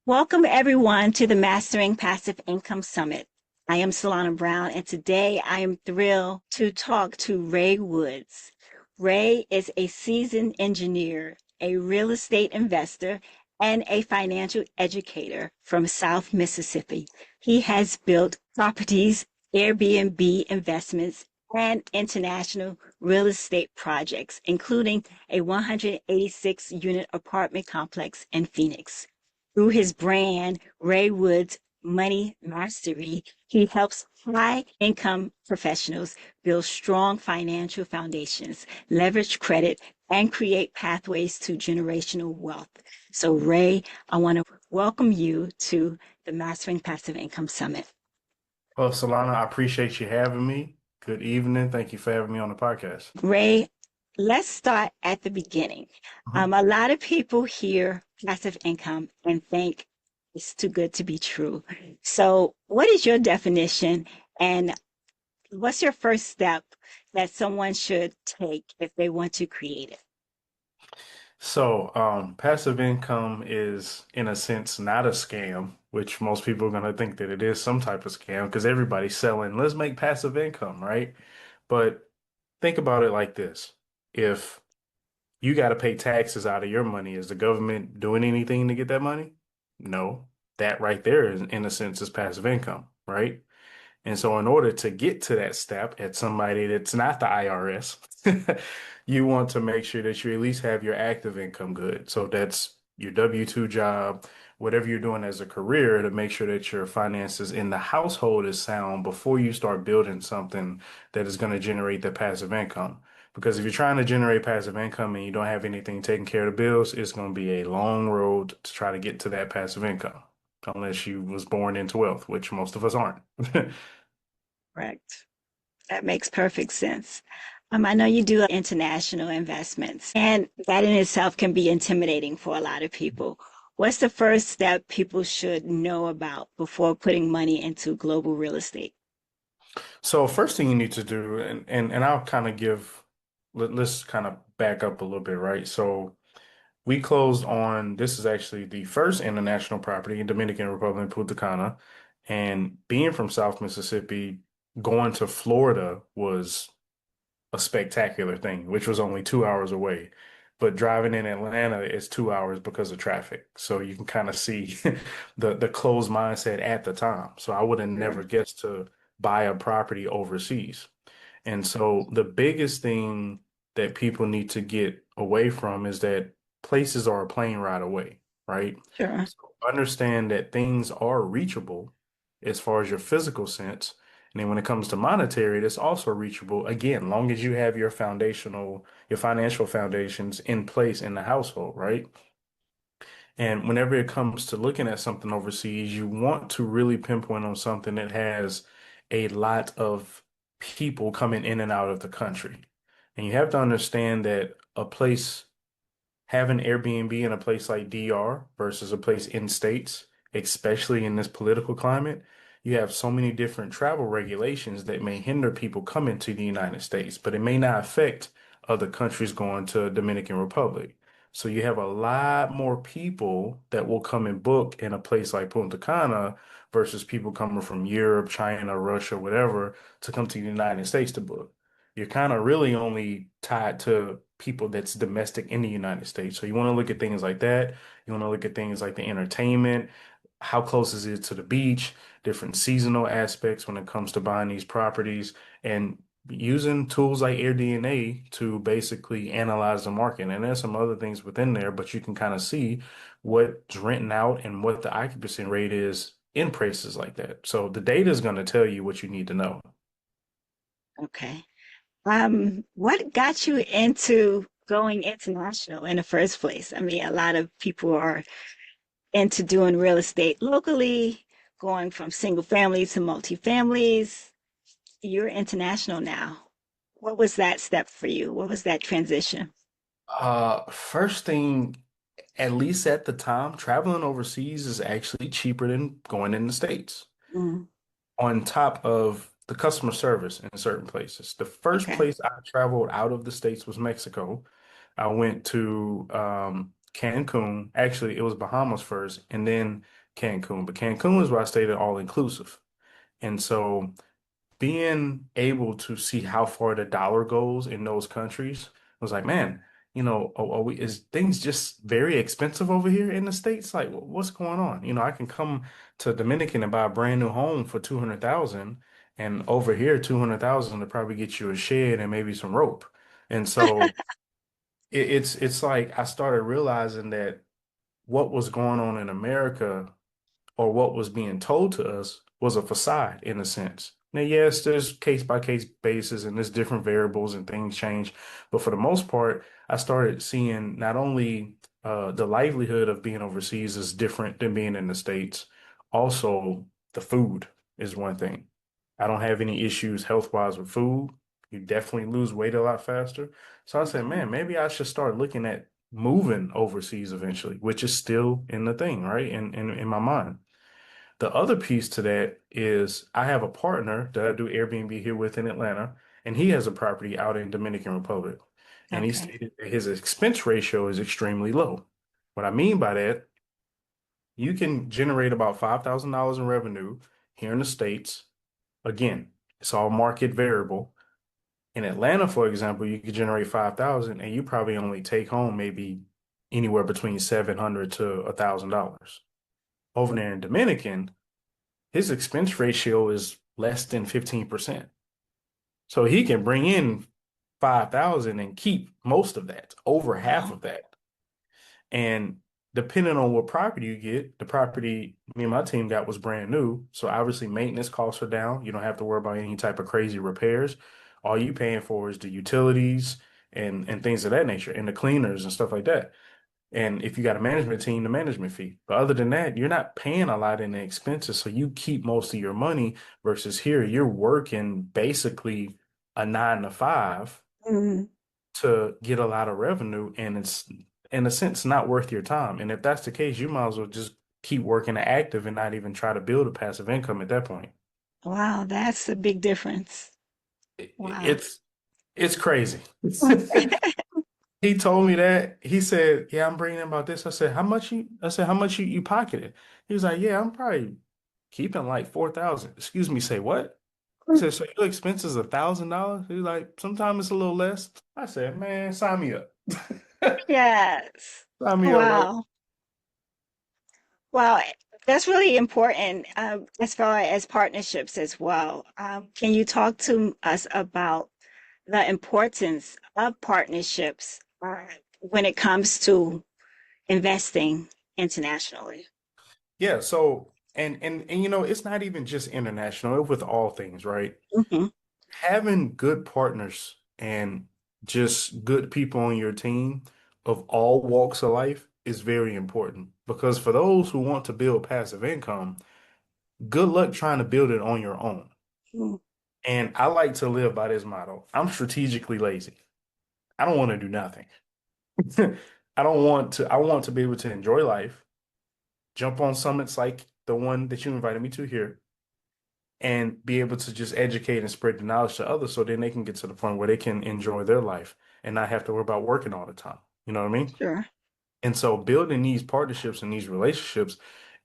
Welcome, everyone, to the Mastering Passive Income Summit. I am Solana Brown, and today I am thrilled to talk to Ray Woods. Ray is a seasoned engineer, a real estate investor, and a financial educator from South Mississippi. He has built properties, Airbnb investments, and international real estate projects, including a 186 unit apartment complex in Phoenix. Through his brand, Ray Woods Money Mastery, he helps high income professionals build strong financial foundations, leverage credit, and create pathways to generational wealth. So, Ray, I want to welcome you to the Mastering Passive Income Summit. Well, Solana, I appreciate you having me. Good evening. Thank you for having me on the podcast. Ray, let's start at the beginning. Mhm. A lot of people hear passive income and think it's too good to be true. So, what is your definition, and what's your first step that someone should take if they want to create it? Passive income is, in a sense, not a scam, which most people are going to think that it is some type of scam because everybody's selling, let's make passive income, right? But think about it like this. If you got to pay taxes out of your money, is the government doing anything to get that money? No. That right there is, in a sense, is passive income, right? And so, in order to get to that step at somebody that's not the IRS, you want to make sure that you at least have your active income good. So, that's your W-2 job, whatever you're doing as a career to make sure that your finances in the household is sound before you start building something that is going to generate the passive income. Because if you're trying to generate passive income and you don't have anything taking care of the bills, it's going to be a long road to try to get to that passive income, unless you was born into wealth, which most of us aren't. Correct. That makes perfect sense. I know you do international investments, and that in itself can be intimidating for a lot of people. What's the first step people should know about before putting money into global real estate? So first thing you need to do, and I'll kind of let's kind of back up a little bit, right? So we closed on, this is actually the first international property in Dominican Republic, Punta Cana. And being from South Mississippi, going to Florida was a spectacular thing, which was only 2 hours away. But driving in Atlanta is 2 hours because of traffic. So you can kind of see the closed mindset at the time. So I would have Sure. never guessed to buy a property overseas. And so the biggest thing that people need to get away from is that places are a plane ride away, right? Sure. So understand that things are reachable as far as your physical sense. And then when it comes to monetary, it's also reachable again, long as you have your financial foundations in place in the household, right? And whenever it comes to looking at something overseas, you want to really pinpoint on something that has a lot of people coming in and out of the country. And you have to understand that having Airbnb in a place like DR versus a place in states, especially in this political climate, you have so many different travel regulations that may hinder people coming to the United States, but it may not affect other countries going to Dominican Republic. So you have a lot more people that will come and book in a place like Punta Cana versus people coming from Europe, China, Russia, whatever, to come to the United States to book. You're kind of really only tied to people that's domestic in the United States. So you want to look at things like that. You want to look at things like the entertainment, how close is it to the beach, different seasonal aspects when it comes to buying these properties, and using tools like AirDNA to basically analyze the market. And there's some other things within there, but you can kind of see what's renting out and what the occupancy rate is in places like that. So the data is going to tell you what you need to know. Okay. What got you into going international in the first place? I mean, a lot of people are into doing real estate locally, going from single family to multi-families. You're international now. What was that step for you? What was that transition? First thing, at least at the time, traveling overseas is actually cheaper than going in the States. Mm, On top of the customer service in certain places. The first okay. place I traveled out of the States was Mexico. I went to Cancun. Actually, it was Bahamas first and then Cancun. But Cancun is where I stayed at all inclusive. And so being able to see how far the dollar goes in those countries, I was like, man, is things just very expensive over here in the States? Like, what's going on? I can come to Dominican and buy a brand new home for 200,000, and over here, 200,000 to probably get you a shed and maybe some rope. And so it's like I started realizing that what was going on in America or what was being told to us was a facade in a sense. Now, yes, there's case by case basis and there's different variables and things change. But for the most part, I started seeing not only the livelihood of being overseas is different than being in the States, also the food is one thing. I don't have any issues health-wise with food. You definitely lose weight a lot faster. So I said, Mhm. man, maybe I should start looking at moving overseas eventually, which is still in the thing, right? In my mind. The other piece to that is I have a partner that I do Airbnb here with in Atlanta, and he has a property out in Dominican Republic. And he Okay. stated that his expense ratio is extremely low. What I mean by that, you can generate about $5,000 in revenue here in the States. Again, it's all market variable. In Atlanta, for example, you could generate 5,000 and you probably only take home maybe anywhere between 700 to $1,000. Over there in Dominican, his expense ratio is less than 15%. So he can bring in 5,000 and keep most of that, over half Wow. of that. And depending on what property you get, the property me and my team got was brand new. So obviously maintenance costs are down. You don't have to worry about any type of crazy repairs. All you paying for is the utilities and things of that nature and the cleaners and stuff like that. And if you got a management team, the management fee. But other than that, you're not paying a lot in the expenses. So you keep most of your money versus here, you're working basically a 9 to 5 Mhm. to get a lot of revenue. And it's in a sense not worth your time. And if that's the case, you might as well just keep working active and not even try to build a passive income at that point. Wow, that's a big difference. Wow. It's it's crazy. He told me that. He said, "Yeah, I'm bringing in about this." I said, "How much you?" I said, "How much you pocketed?" He was like, "Yeah, I'm probably keeping like 4,000." Excuse me, say what? He said, "So your expense is $1,000?" He was like, "Sometimes it's a little less." I said, "Man, sign me up." Yes. Sign me up, right? Wow. Wow. That's really important as far as partnerships as well. Can you talk to us about the importance of partnerships when it comes to investing internationally? Yeah. So, and it's not even just international, with all things, right? Hmm. Having good partners and just good people on your team of all walks of life is very important because for those who want to build passive income, good luck trying to build it on your own. And I like to live by this motto. I'm strategically lazy. I don't want to do nothing. I want to be able to enjoy life, jump on summits like the one that you invited me to here, and be able to just educate and spread the knowledge to others so then they can get to the point where they can enjoy their life and not have to worry about working all the time. You know what I mean? Sure. And so building these partnerships and these relationships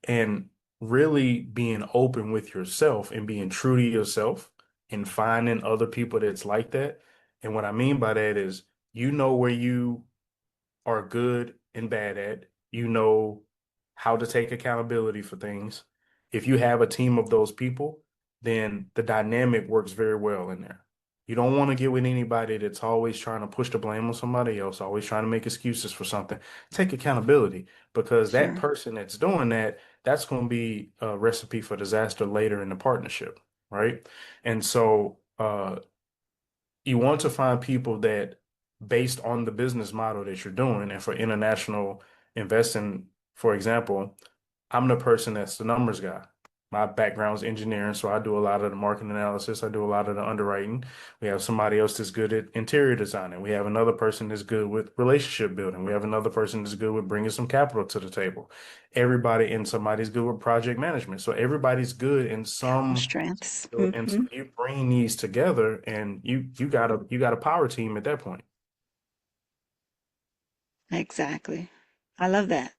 and really being open with yourself and being true to yourself and finding other people that's like that. And what I mean by that is where you are good and bad at. You know how to take accountability for things. If you have a team of those people, then the dynamic works very well in there. You don't want to get with anybody that's always trying to push the blame on somebody else, always trying to make excuses for something. Take accountability because that Sure. person that's doing that, that's going to be a recipe for disaster later in the partnership, right? And so, you want to find people that based on the business model that you're doing and for international investing, for example, I'm the person that's the numbers guy. My background is engineering, so I do a lot of the market analysis. I do a lot of the underwriting. We have somebody else that's good at interior designing. We have another person that's good with relationship building. We have another person that's good with bringing some capital to the table. Everybody and somebody's good with project management. So everybody's good in some. Strengths. And so Hmm. you bring these together and you got a power team at that point. Exactly. I love that.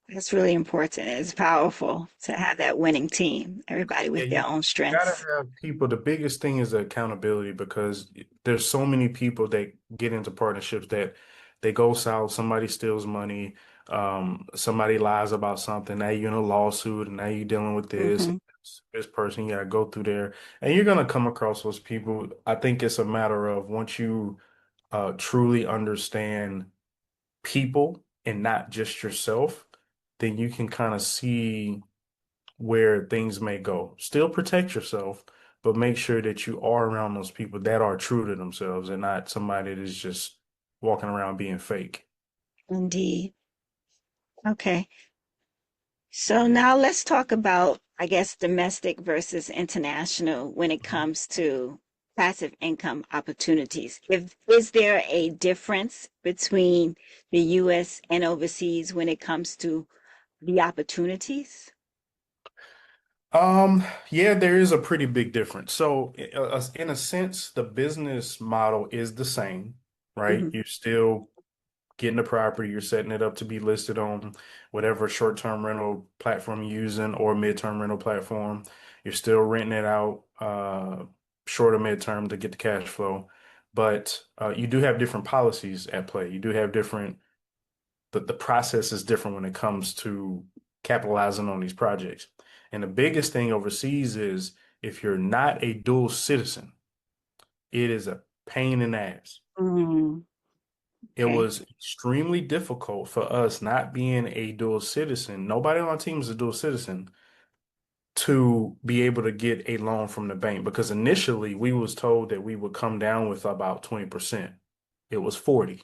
That's really important. It's powerful to have that winning team, everybody Yeah, with their own you gotta strengths. have people. The biggest thing is accountability because there's so many people that get into partnerships that they go south, somebody steals money, somebody lies about something, now you're in a lawsuit and now you're dealing with this, Hmm. this person, you gotta go through there. And you're gonna come across those people. I think it's a matter of once you truly understand people and not just yourself, then you can kind of see where things may go. Still protect yourself, but make sure that you are around those people that are true to themselves and not somebody that is just walking around being fake. Indeed. Okay. So now let's talk about, I guess, domestic versus international when it Mhm. comes to passive income opportunities. If is there a difference between the US and overseas when it comes to the opportunities? Yeah, there is a pretty big difference. So, in a sense, the business model is the same, right? Hmm. You're still getting the property, you're setting it up to be listed on whatever short-term rental platform you're using or mid-term rental platform. You're still renting it out short or mid-term to get the cash flow. But you do have different policies at play. You do have different, the process is different when it comes to capitalizing on these projects. And the biggest thing overseas is if you're not a dual citizen, it is a pain in the ass. Mm, It okay. was extremely difficult for us not being a dual citizen. Nobody on our team is a dual citizen to be able to get a loan from the bank because initially we was told that we would come down with about 20%. It was 40.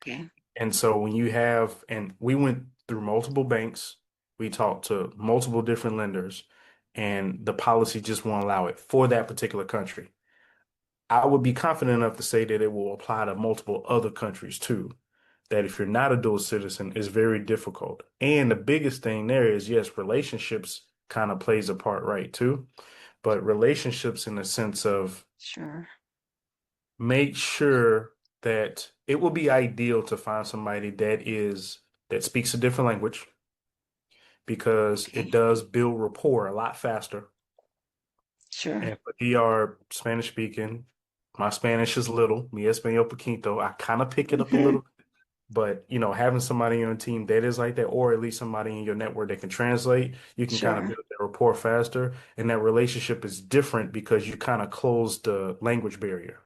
Okay. And so when you have, and we went through multiple banks, we talked to multiple different lenders, and the policy just won't allow it for that particular country. I would be confident enough to say that it will apply to multiple other countries too. That if you're not a dual citizen, it's very difficult. And the biggest thing there is, yes, relationships kind of plays a part, right, too. But relationships in the sense of Sure. make sure that it will be ideal to find somebody that speaks a different language because it Okay. does build rapport a lot faster. Sure. And for DR Spanish speaking, my Spanish is little, mi español poquito. I kind of pick it up a Hmm. little. But having somebody on your team that is like that, or at least somebody in your network that can translate, you can kind of Sure. build that rapport faster. And that relationship is different because you kind of close the language barrier.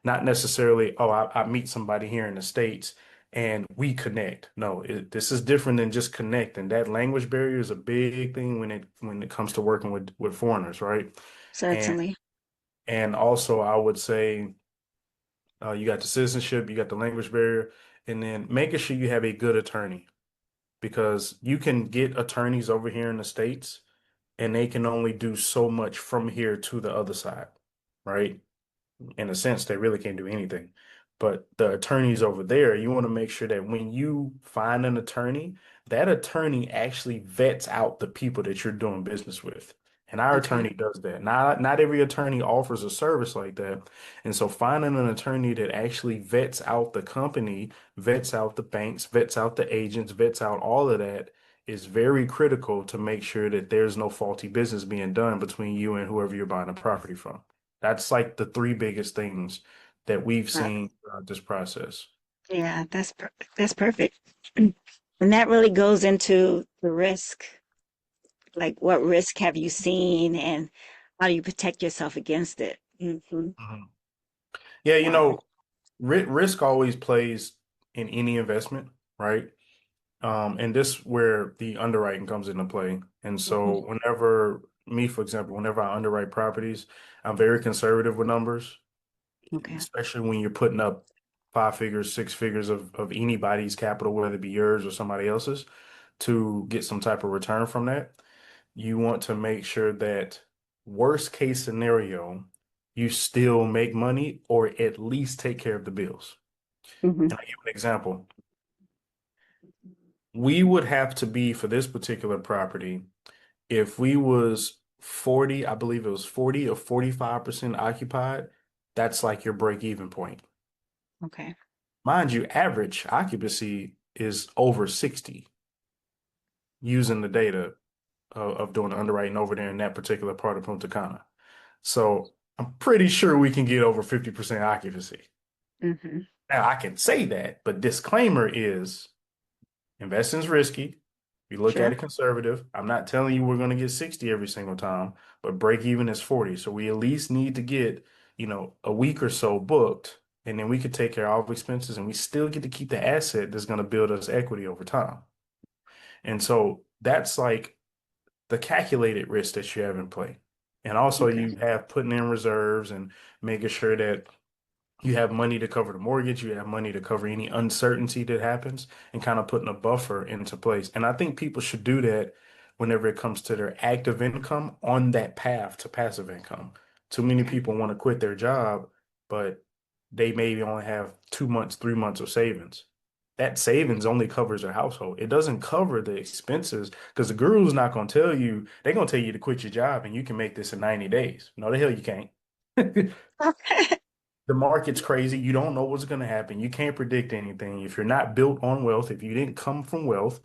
Not necessarily, oh, I meet somebody here in the States and we connect. No, this is different than just connecting. That language barrier is a big thing when it comes to working with foreigners, right? And Certainly. and also I would say you got the citizenship, you got the language barrier, and then making sure you have a good attorney because you can get attorneys over here in the States and they can only do so much from here to the other side, right? In a sense, they really can't do anything. But the attorneys over there, you want to make sure that when you find an attorney, that attorney actually vets out the people that you're doing business with. And our Okay. attorney does that. Not every attorney offers a service like that. And so finding an attorney that actually vets out the company, vets out the banks, vets out the agents, vets out all of that is very critical to make sure that there's no faulty business being done between you and whoever you're buying the property from. That's like the three biggest things that we've Uh, seen throughout this process. yeah, that's perfect. And that really goes into the risk. Like, what risk have you seen, and how do you protect yourself against it? Hmm. Mhm. Yeah, Wow. risk always plays in any investment, right? And this where the underwriting comes into play. And Hmm. so whenever me, for example, whenever I underwrite properties, I'm very conservative with numbers, Okay. especially when you're putting up five figures, six figures of anybody's capital, whether it be yours or somebody else's, to get some type of return from that. You want to make sure that worst case scenario, you still make money or at least take care of the bills. Hmm. And I give an example. We would have to be for this particular property, if we was 40, I believe it was 40 or 45% occupied, that's like your break even point. Okay. Mind you, average occupancy is over 60 using the data of doing the underwriting over there in that particular part of Punta Cana. So I'm pretty sure we can get over 50% occupancy. Hmm. Now I can say that, but disclaimer is investing's risky. You look at Sure. it conservative. I'm not telling you we're going to get 60 every single time, but break even is 40. So we at least need to get, a week or so booked, and then we could take care of all expenses and we still get to keep the asset that's going to build us equity over time. And so that's like the calculated risk that you have in play. And also Okay. you have putting in reserves and making sure that you have money to cover the mortgage, you have money to cover any uncertainty that happens, and kind of putting a buffer into place. And I think people should do that whenever it comes to their active income on that path to passive income. Too many Okay. people want to quit their job, but they maybe only have 2 months, 3 months of savings. That savings only covers their household. It doesn't cover the expenses because the guru's not going to tell you, they're going to tell you to quit your job and you can make this in 90 days. No, the hell you can't. Okay. The market's crazy. You don't know what's going to happen. You can't predict anything. If you're not built on wealth, if you didn't come from wealth,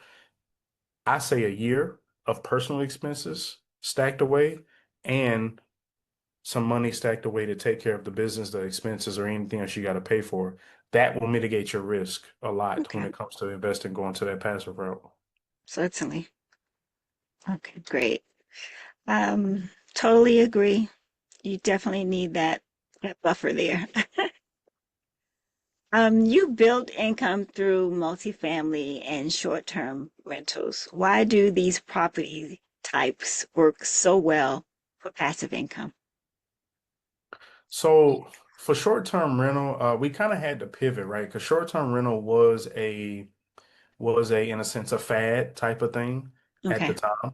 I say a year of personal expenses stacked away and some money stacked away to take care of the business, the expenses, or anything else you got to pay for. That will mitigate your risk a lot when Okay. it comes to investing, going to that passive route. Certainly. Okay, great. Totally agree. You definitely need that buffer there. You build income through multifamily and short-term rentals. Why do these property types work so well for passive income? So for short-term rental, we kind of had to pivot, right? Because short-term rental was in a sense a fad type of thing at the Okay. time.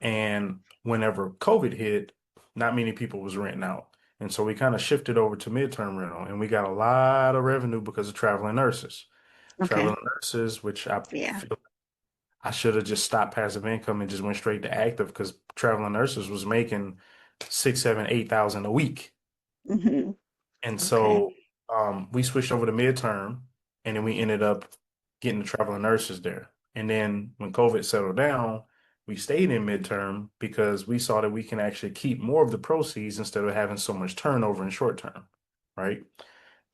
And whenever COVID hit, not many people was renting out. And so we kind of shifted over to midterm rental and we got a lot of revenue because of traveling nurses. Okay. Traveling nurses, which I Yeah. feel I should have just stopped passive income and just went straight to active because traveling nurses was making 6, 7, 8,000 a week. Hmm. And Okay. so we switched over to midterm, and then we ended up getting the traveling nurses there. And then when COVID settled down, we stayed in midterm because we saw that we can actually keep more of the proceeds instead of having so much turnover in short term, right?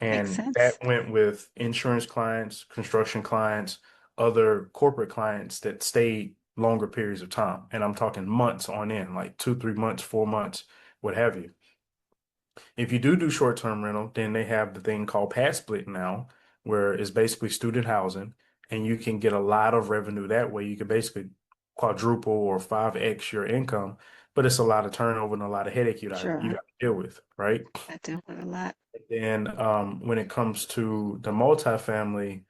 Makes And that sense. went with insurance clients, construction clients, other corporate clients that stayed longer periods of time. And I'm talking months on end, like 2, 3 months, 4 months, what have you. If you do short-term rental, then they have the thing called pad split now, where it's basically student housing, and you can get a lot of revenue that way. You can basically quadruple or 5x your income, but it's a lot of turnover and a lot of headache you Sure. got to deal with, right? I deal with a lot. And when it comes to the multifamily,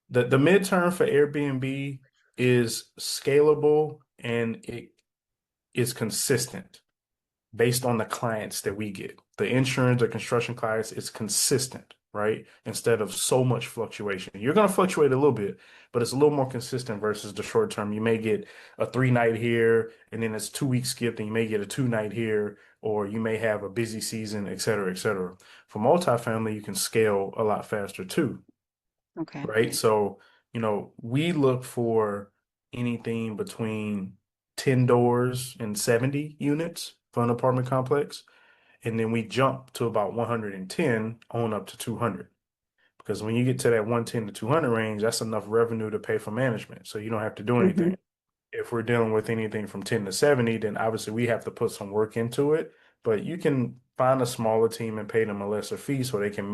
the midterm for Airbnb is scalable and it is consistent based on the clients that we get. The insurance or construction clients is consistent, right? Instead of so much fluctuation. You're going to fluctuate a little bit, but it's a little more consistent versus the short term. You may get a 3 night here and then it's 2 week skip, and you may get a 2 night here, or you may have a busy season, et cetera, et cetera. For multifamily, you can scale a lot faster too, Okay. right? So, we look for anything between 10 doors and 70 units for an apartment complex. And then we jump to about 110 on up to 200. Because when you get to that 110 to 200 range, that's enough revenue to pay for management. So you don't have to do Hmm. anything. If we're dealing with anything from 10 to 70, then obviously we have to put some work into it. But you can find a smaller team and pay them a lesser fee so they can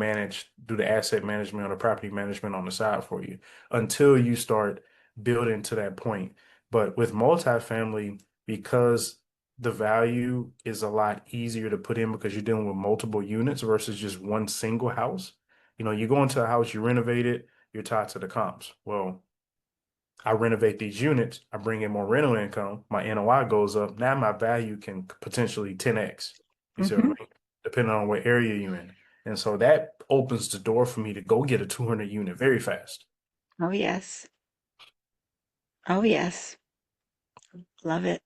do the asset management or the property management on the side for you until you start building to that point. But with multifamily, because the value is a lot easier to put in because you're dealing with multiple units versus just one single house. You go into a house, you renovate it, you're tied to the comps. Well, I renovate these units, I bring in more rental income, my NOI goes up. Now my value can potentially 10x. You see what Hmm. I mean? Depending on what area you're in. And so that opens the door for me to go get a 200 unit very fast. Oh, yes. Oh, yes. Love it.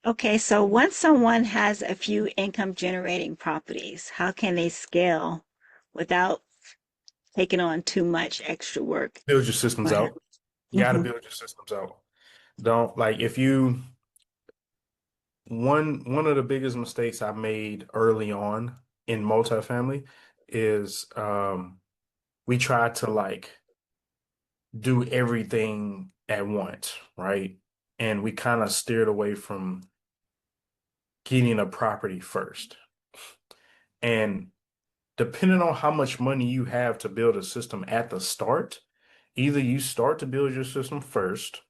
Okay, so once someone has a few income generating properties, how can they scale without taking on too much extra work. Build your systems Right. out. You got to Hmm. build your systems out. Don't like if you one of the biggest mistakes I made early on in multifamily is we tried to like do everything at once, right? And we kind of steered away from getting a property first. And depending on how much money you have to build a system at the start, either you start to build your system first,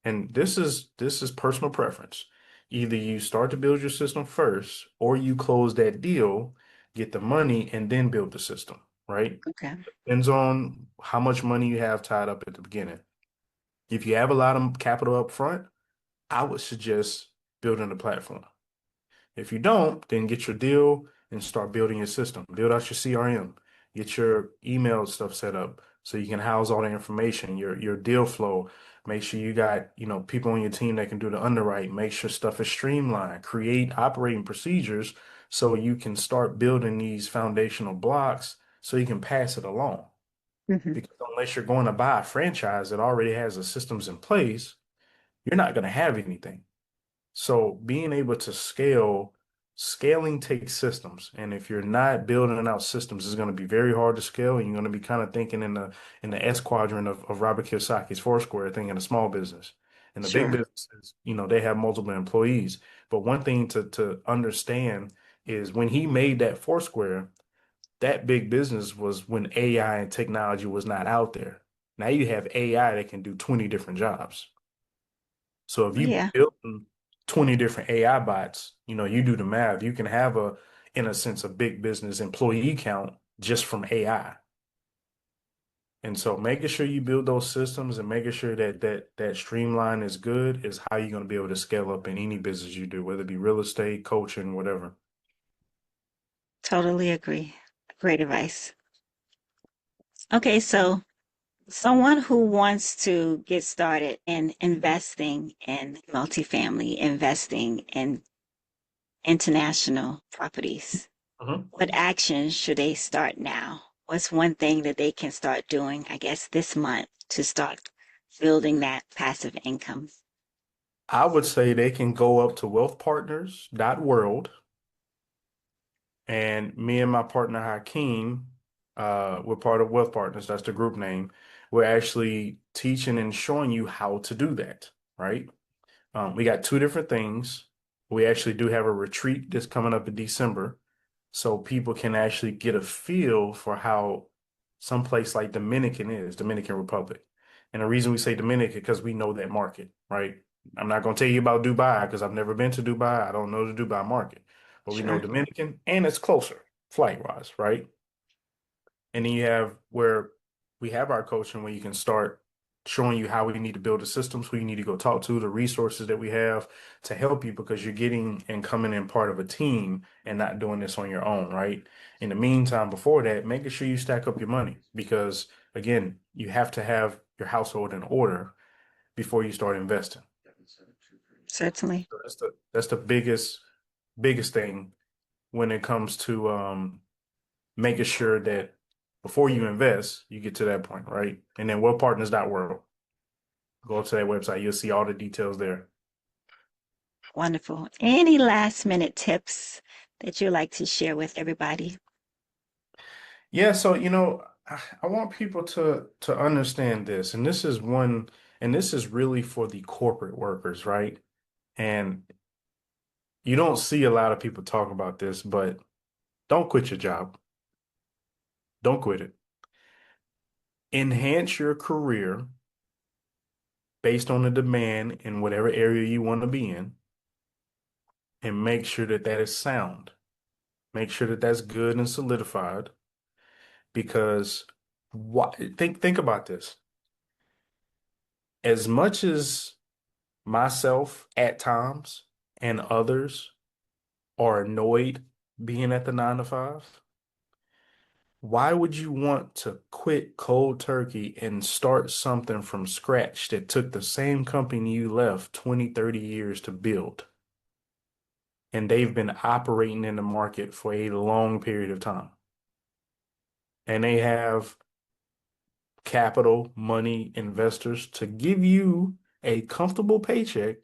and this is personal preference. Either you start to build your system first, or you close that deal, get the money, and then build the system, right? Okay. Depends on how much money you have tied up at the beginning. If you have a lot of capital up front, I would suggest building a platform. If you don't, then get your deal and start building your system. Build out your CRM. Get your email stuff set up so you can house all the information, your deal flow. Make sure you got, people on your team that can do the underwrite. Make sure stuff is streamlined. Create operating procedures so you can start building these foundational blocks so you can pass it along. Hmm. Because unless you're going to buy a franchise that already has the systems in place, you're not going to have anything. So being able to scaling takes systems. And if you're not building out systems, it's going to be very hard to scale. And you're going to be kind of thinking in the S quadrant of Robert Kiyosaki's Foursquare, thinking a small business. And the big Sure. businesses, they have multiple employees. But one thing to understand is when he made that Foursquare, that big business was when AI and technology was not out there. Now you have AI that can do 20 different jobs. So if Oh, you yeah. build 20 different AI bots, you do the math, you can have in a sense, a big business employee count just from AI. And so making sure you build those systems and making sure that streamline is good is how you're going to be able to scale up in any business you do, whether it be real estate, coaching, whatever. Totally agree. Great advice. Okay, so someone who wants to get started in investing in multifamily, investing in international properties, Mhm. what actions should they start now? What's one thing that they can start doing, I guess, this month to start building that passive income? I would say they can go up to wealthpartners.world. And me and my partner Hakeem, we're part of Wealth Partners. That's the group name. We're actually teaching and showing you how to do that, right? We got two different things. We actually do have a retreat that's coming up in December, so people can actually get a feel for how some place like Dominican Republic. And the reason we say Dominican because we know that market, right? I'm not going to tell you about Dubai because I've never been to Dubai. I don't know the Dubai market, but we know Sure. Dominican and it's closer flight wise, right? And then you have where we have our coaching where you can start showing you how we need to build the systems, who you need to go talk to, the resources that we have to help you because you're getting and coming in part of a team and not doing this on your own, right? In the meantime, before that, making sure you stack up your money because again, you have to have your household in order before you start investing. Certainly. So that's the biggest thing when it comes to making sure that before you invest, you get to that point, right? And then wealthpartners.world. Go to that website. You'll see all the details there. Wonderful. Any last minute tips that you'd like to share with everybody? Yeah, so I want people to understand this, and this is really for the corporate workers, right? And you don't see a lot of people talk about this, but don't quit your job. Don't quit it. Enhance your career based on the demand in whatever area you want to be in, and make sure that that is sound. Make sure that that's good and solidified because think about this. As much as myself at times and others are annoyed being at the 9 to 5, why would you want to quit cold turkey and start something from scratch that took the same company you left 20, 30 years to build? And they've been operating in the market for a long period of time. and they have capital, money, investors to give you a comfortable paycheck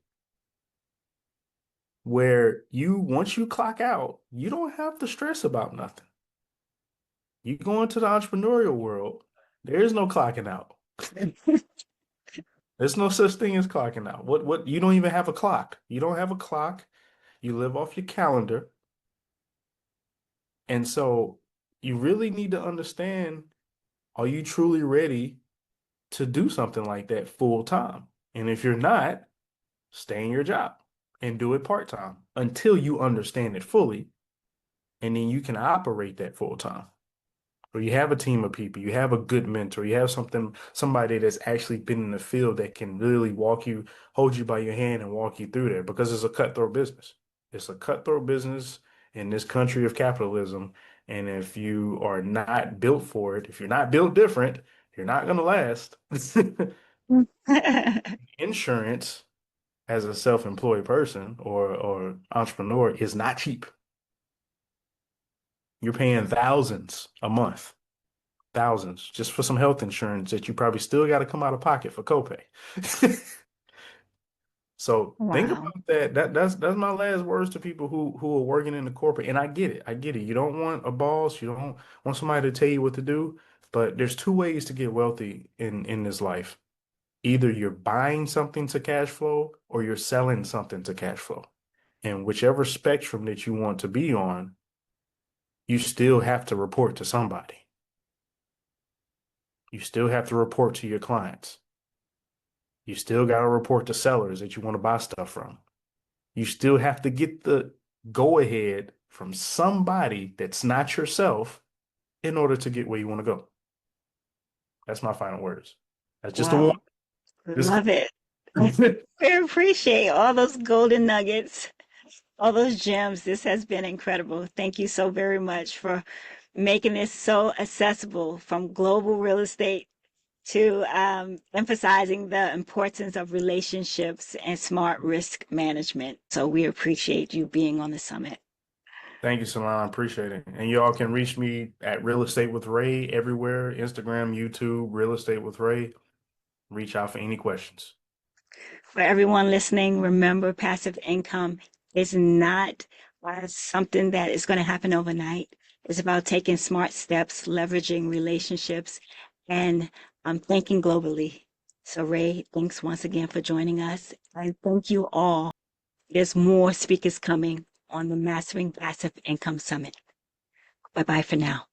where once you clock out, you don't have to stress about nothing. You go into the entrepreneurial world, there is no clocking out. There's no such thing as clocking out. What you don't even have a clock. You don't have a clock. You live off your calendar. And so you really need to understand, are you truly ready to do something like that full time? And if you're not, stay in your job and do it part time until you understand it fully. And then you can operate that full time. Or you have a team of people, you have a good mentor, you have somebody that's actually been in the field that can really hold you by your hand and walk you through there because it's a cutthroat business. It's a cutthroat business in this country of capitalism. And if you are not built for it, if you're not built different, you're not going to last. Insurance as a self-employed person or entrepreneur is not cheap. You're paying thousands a month. Thousands just for some health insurance that you probably still got to come out of pocket for copay. So think Wow. about that. That's my last words to people who are working in the corporate. And I get it. I get it. You don't want a boss. You don't want somebody to tell you what to do. But there's two ways to get wealthy in this life. Either you're buying something to cash flow or you're selling something to cash flow. And whichever spectrum that you want to be on, you still have to report to somebody. You still have to report to your clients. You still got to report to sellers that you want to buy stuff from. You still have to get the go ahead from somebody that's not yourself in order to get where you want to go. That's my final words. That's just a one. Wow. Love it. I Thank appreciate all those golden nuggets, all those gems. This has been incredible. Thank you so very much for making this so accessible from global real estate to emphasizing the importance of relationships and smart risk management. So we appreciate you being on the summit. you, Solana. I appreciate it. And y'all can reach me at Real Estate with Ray everywhere, Instagram, YouTube, Real Estate with Ray. Reach out for any questions. For everyone listening, remember passive income is not something that is going to happen overnight. It's about taking smart steps, leveraging relationships, and thinking globally. So, Ray, thanks once again for joining us. And thank you all. There's more speakers coming on the Mastering Passive Income Summit. Bye bye for now.